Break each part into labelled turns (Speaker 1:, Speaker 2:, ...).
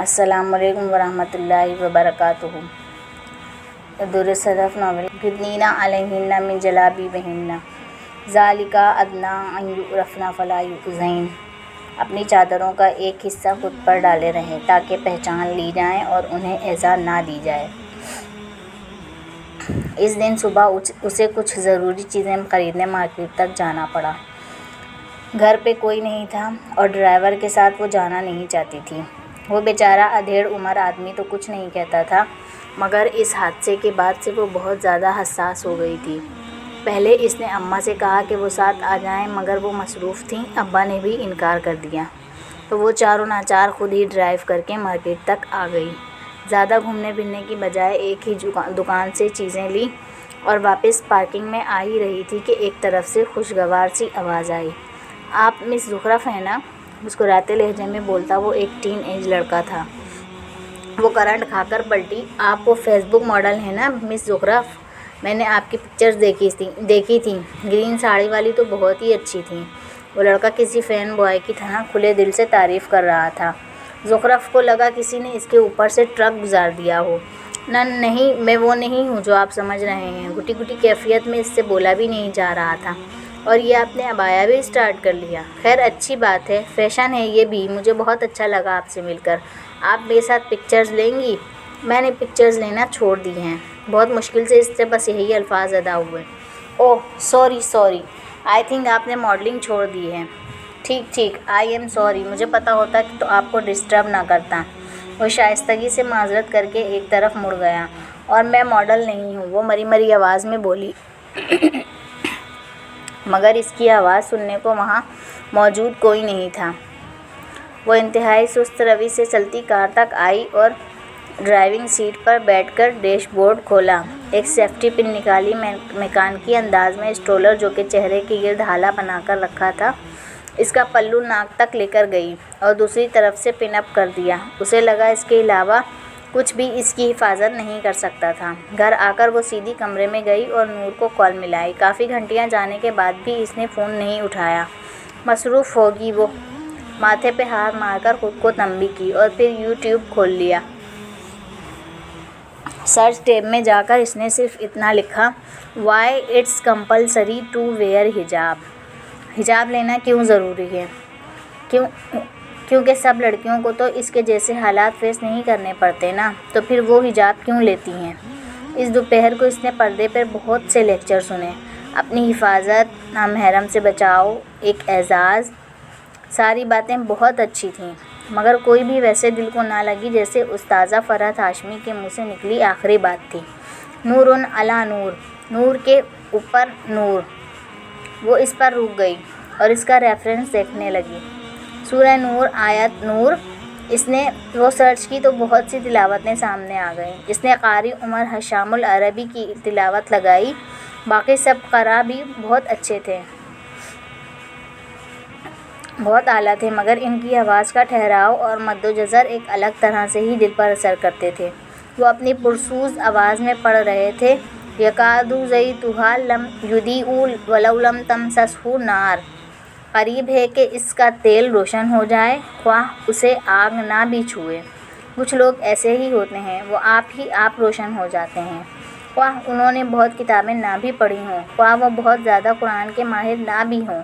Speaker 1: السلام علیکم ورحمۃ اللہ وبرکاتہ۔ در صدف ناول یدنین علیہن من جلابیبہن ذالک ادنیٰ ان یعرفن فلا یؤذین۔ اپنی چادروں کا ایک حصہ خود پر ڈالے رہیں تاکہ پہچان لی جائیں اور انہیں ایذا نہ دی جائے۔ اس دن صبح اسے کچھ ضروری چیزیں خریدنے مارکیٹ تک جانا پڑا۔ گھر پہ کوئی نہیں تھا اور ڈرائیور کے ساتھ وہ جانا نہیں چاہتی تھی۔ وہ بیچارہ ادھیڑ عمر آدمی تو کچھ نہیں کہتا تھا، مگر اس حادثے کے بعد سے وہ بہت زیادہ حساس ہو گئی تھی۔ پہلے اس نے اماں سے کہا کہ وہ ساتھ آ جائیں، مگر وہ مصروف تھیں۔ ابا نے بھی انکار کر دیا تو وہ چاروں ناچار خود ہی ڈرائیو کر کے مارکیٹ تک آ گئی۔ زیادہ گھومنے پھرنے کی بجائے ایک ہی دکان سے چیزیں لیں اور واپس پارکنگ میں آ ہی رہی تھی کہ ایک طرف سے خوشگوار سی آواز آئی۔ آپ مس زخرف ہیں نا؟ مسکراتے لہجے میں بولتا وہ ایک ٹین ایج لڑکا تھا۔ وہ کرنٹ کھا کر پلٹی۔ آپ وہ فیس بک ماڈل ہیں نا مس زخرف؟ میں نے آپ کی پکچرز دیکھی تھیں، گرین ساڑی والی تو بہت ہی اچھی تھیں۔ وہ لڑکا کسی فین بوائے کی طرح کھلے دل سے تعریف کر رہا تھا۔ زخرف کو لگا کسی نے اس کے اوپر سے ٹرک گزار دیا ہو۔ نہ نہیں، میں وہ نہیں ہوں جو آپ سمجھ رہے ہیں۔ گھٹی گھٹی کیفیت میں اس سے بولا بھی نہیں جا رہا تھا۔ اور یہ آپ نے ابایا بھی اسٹارٹ کر لیا؟ خیر اچھی بات ہے، فیشن ہے یہ بھی۔ مجھے بہت اچھا لگا آپ سے مل کر۔ آپ میرے ساتھ پکچرز لیں گی؟ میں نے پکچرز لینا چھوڑ دی ہیں۔ بہت مشکل سے اس سے بس یہی الفاظ ادا ہوئے۔ اوہ سوری، آئی تھنک آپ نے ماڈلنگ چھوڑ دی ہے۔ ٹھیک، آئی ایم سوری، مجھے پتہ ہوتا کہ تو آپ کو ڈسٹرب نہ کرتا۔ وہ شائستگی سے معذرت کر کے ایک طرف مڑ گیا۔ اور میں ماڈل نہیں ہوں، وہ مری آواز میں بولی۔ مگر اس کی آواز سننے کو وہاں موجود کوئی نہیں تھا۔ وہ انتہائی سست روی سے چلتی کار تک آئی اور ڈرائیونگ سیٹ پر بیٹھ کر ڈیش بورڈ کھولا۔ ایک سیفٹی پن نکالی، میکانکی انداز میں اسٹرولر جو کہ چہرے کے گرد ہالہ بنا کر رکھا تھا، اس کا پلو ناک تک لے کر گئی اور دوسری طرف سے پن اپ کر دیا۔ اسے لگا اس کے علاوہ کچھ بھی اس کی حفاظت نہیں کر سکتا تھا۔ گھر آ کر وہ سیدھی کمرے میں گئی اور نور کو کال ملائی۔ کافی گھنٹیاں جانے کے بعد بھی اس نے فون نہیں اٹھایا۔ مصروف ہوگی وہ۔ ماتھے پہ ہاتھ مار کر خود کو تنبیہ کی اور پھر یوٹیوب کھول لیا۔ سرچ ٹیب میں جا کر اس نے صرف اتنا لکھا، why it's compulsory to wear حجاب۔ حجاب لینا کیوں ضروری ہے؟ کیونکہ سب لڑکیوں کو تو اس کے جیسے حالات فیس نہیں کرنے پڑتے نا، تو پھر وہ حجاب کیوں لیتی ہیں؟ اس دوپہر کو اس نے پردے پر بہت سے لیکچر سنے۔ اپنی حفاظت، نامحرم سے بچاؤ، ایک اعزاز، ساری باتیں بہت اچھی تھیں، مگر کوئی بھی ویسے دل کو نہ لگی جیسے استاذہ فرحت ہاشمی کے منہ سے نکلی آخری بات تھی۔ نور علی نور، نور کے اوپر نور۔ وہ اس پر رک گئی اور اس کا ریفرنس دیکھنے لگی۔ سورہ نور، آیت نور۔ اس نے وہ سرچ کی تو بہت سی تلاوتیں سامنے آ گئیں۔ اس نے قاری عمر حشام العربی کی تلاوت لگائی۔ باقی سب قراء بھی بہت اچھے تھے، بہت اعلیٰ تھے، مگر ان کی آواز کا ٹھہراؤ اور مد و جزر ایک الگ طرح سے ہی دل پر اثر کرتے تھے۔ وہ اپنی پرسوز آواز میں پڑھ رہے تھے، یکاد زیتها لم یضیء ولو لم تمسسہ نار۔ قریب ہے کہ اس کا تیل روشن ہو جائے، خواہ اسے آگ نہ بھی چھوئے۔ کچھ لوگ ایسے ہی ہوتے ہیں، وہ آپ ہی آپ روشن ہو جاتے ہیں، خواہ انہوں نے بہت کتابیں نہ بھی پڑھی ہوں، خواہ وہ بہت زیادہ قرآن کے ماہر نہ بھی ہوں،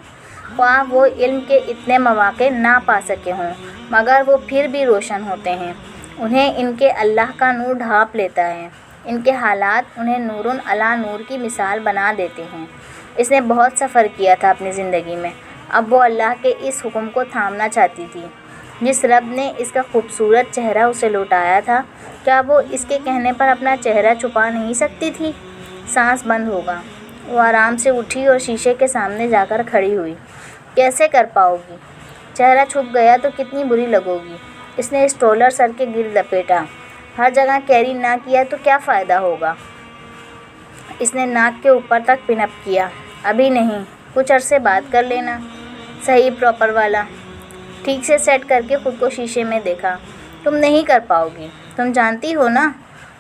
Speaker 1: خواہ وہ علم کے اتنے مواقع نہ پا سکے ہوں، مگر وہ پھر بھی روشن ہوتے ہیں۔ انہیں ان کے اللہ کا نور ڈھانپ لیتا ہے۔ ان کے حالات انہیں نور علی نور کی مثال بنا دیتے ہیں۔ اس نے بہت سفر کیا تھا اپنی زندگی میں، اب وہ اللہ کے اس حکم کو تھامنا چاہتی تھی۔ جس رب نے اس کا خوبصورت چہرہ اسے لوٹایا تھا، کیا وہ اس کے کہنے پر اپنا چہرہ چھپا نہیں سکتی تھی؟ سانس بند ہوگا۔ وہ آرام سے اٹھی اور شیشے کے سامنے جا کر کھڑی ہوئی۔ کیسے کر پاؤ گی؟ چہرہ چھپ گیا تو کتنی بری لگو گی۔ اس نے اسٹرولر سر کے گرد لپیٹا۔ ہر جگہ کیری نہ کیا تو کیا فائدہ ہوگا؟ اس نے ناک کے اوپر تک پن اپ کیا۔ ابھی نہیں، کچھ عرصے بعد کر لینا۔ صحیح پراپر والا۔ ٹھیک سے سیٹ کر کے خود کو شیشے میں دیکھا۔ تم نہیں کر پاؤ گی، تم جانتی ہو نا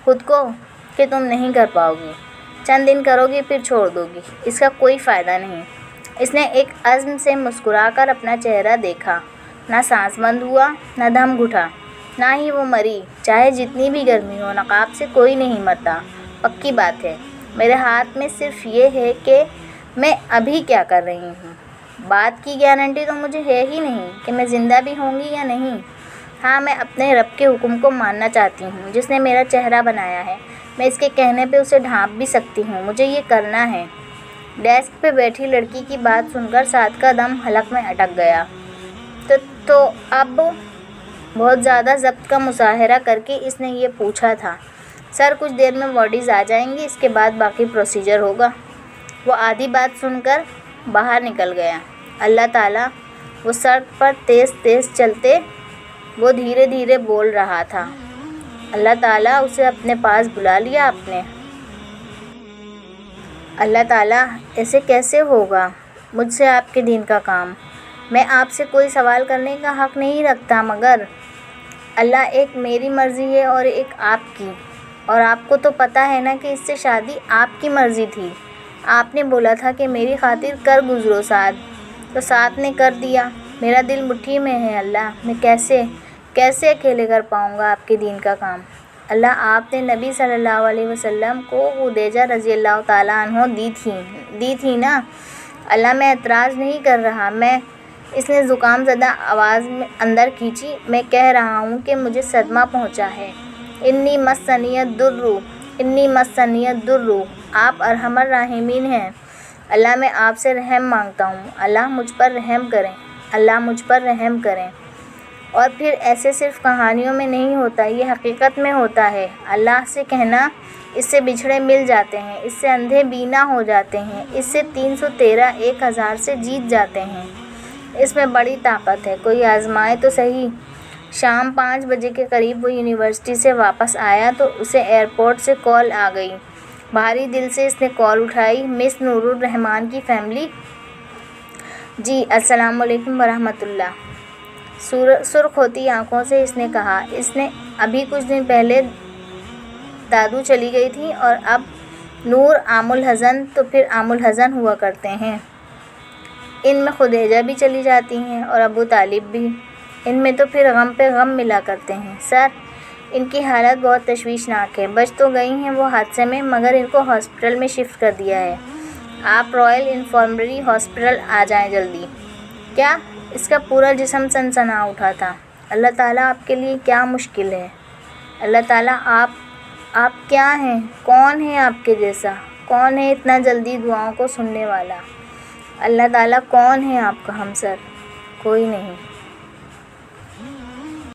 Speaker 1: خود کو کہ تم نہیں کر پاؤ گی۔ چند دن کرو گی پھر چھوڑ دو گی، اس کا کوئی فائدہ نہیں۔ اس نے ایک عزم سے مسکرا کر اپنا چہرہ دیکھا۔ نہ سانس بند ہوا، نہ دم گھٹا۔ نہ ہی وہ مری، چاہے جتنی بھی گرمی ہو، نقاب سے کوئی نہیں مرتا، پکی بات ہے۔ میرے ہاتھ میں صرف یہ ہے کہ میں ابھی کیا کر رہی ہوں۔ بات کی گارنٹی تو مجھے ہے ہی نہیں کہ میں زندہ بھی ہوں گی یا نہیں۔ ہاں، میں اپنے رب کے حکم کو ماننا چاہتی ہوں جس نے میرا چہرہ بنایا ہے۔ میں اس کے کہنے پہ اسے ڈھانپ بھی سکتی ہوں، مجھے یہ کرنا ہے۔ ڈیسک پہ بیٹھی لڑکی کی بات سن کر سعد کا دم حلق میں اٹک گیا۔ تو اب بہت زیادہ ضبط کا مظاہرہ کر کے اس نے یہ پوچھا تھا۔ سر، کچھ دیر میں باڈیز آ جائیں گی، اس کے بعد باقی پروسیجر ہوگا۔ وہ آدھی بات سن کر باہر نکل گیا۔ اللہ تعالیٰ، وہ سڑک پر تیز تیز چلتے وہ دھیرے دھیرے بول رہا تھا۔ اللہ تعالیٰ، اسے اپنے پاس بلا لیا آپ نے۔ اللہ تعالیٰ، ایسے کیسے ہوگا مجھ سے آپ کے دین کا کام؟ میں آپ سے کوئی سوال کرنے کا حق نہیں رکھتا، مگر اللہ، ایک میری مرضی ہے اور ایک آپ کی، اور آپ کو تو پتہ ہے نا کہ اس سے شادی آپ کی مرضی تھی۔ آپ نے بولا تھا کہ میری خاطر کر گزرو سعد، تو سعد نے کر دیا۔ میرا دل مٹھی میں ہے اللہ، میں کیسے اکیلے کر پاؤں گا آپ کے دین کا کام؟ اللہ، آپ نے نبی صلی اللہ علیہ وسلم کو خدیجہ رضی اللہ تعالیٰ عنہ دی تھی نا۔ اللہ، میں اعتراض نہیں کر رہا، اس نے زکام زدہ آواز میں اندر کھینچی، میں کہہ رہا ہوں کہ مجھے صدمہ پہنچا ہے۔ انی مسنی الضر، آپ ارحم الراحمین ہیں۔ اللہ، میں آپ سے رحم مانگتا ہوں، اللہ مجھ پر رحم کریں، اللہ مجھ پر رحم کریں۔ اور پھر ایسے صرف کہانیوں میں نہیں ہوتا، یہ حقیقت میں ہوتا ہے۔ اللہ سے کہنا، اس سے بچھڑے مل جاتے ہیں، اس سے اندھے بینا ہو جاتے ہیں، اس سے 313 1000 سے جیت جاتے ہیں۔ اس میں بڑی طاقت ہے، کوئی آزمائے تو صحیح۔ شام 5 بجے کے قریب وہ یونیورسٹی سے واپس آیا تو اسے ایئرپورٹ سے کال آ گئی۔ بھاری دل سے اس نے کال اٹھائی۔ مس نور الرحمان کی فیملی؟ جی، السلام علیکم ورحمۃ اللہ۔ سرخ ہوتی آنکھوں سے اس نے کہا۔ اس نے ابھی کچھ دن پہلے دادو چلی گئی تھی، اور اب نور عام الحزن تو پھر عام الحزن ہوا کرتے ہیں۔ ان میں خدیجہ بھی چلی جاتی ہیں اور ابو طالب بھی، ان میں تو پھر غم پہ غم ملا کرتے ہیں۔ سر، ان کی حالت بہت تشویشناک ہے، بچ تو گئی ہیں وہ حادثے میں، مگر ان کو ہاسپٹل میں شفٹ کر دیا ہے۔ آپ رائل انفرمری ہاسپٹل آ جائیں جلدی۔ کیا؟ اس کا پورا جسم سنسنا اٹھا تھا۔ اللہ تعالیٰ، آپ کے لیے کیا مشکل ہے؟ اللہ تعالیٰ، آپ کیا ہیں؟ کون ہے آپ کے جیسا؟ کون ہے اتنا جلدی دعاؤں کو سننے والا؟ اللہ تعالیٰ، کون ہے آپ کا ہمسر؟ کوئی نہیں۔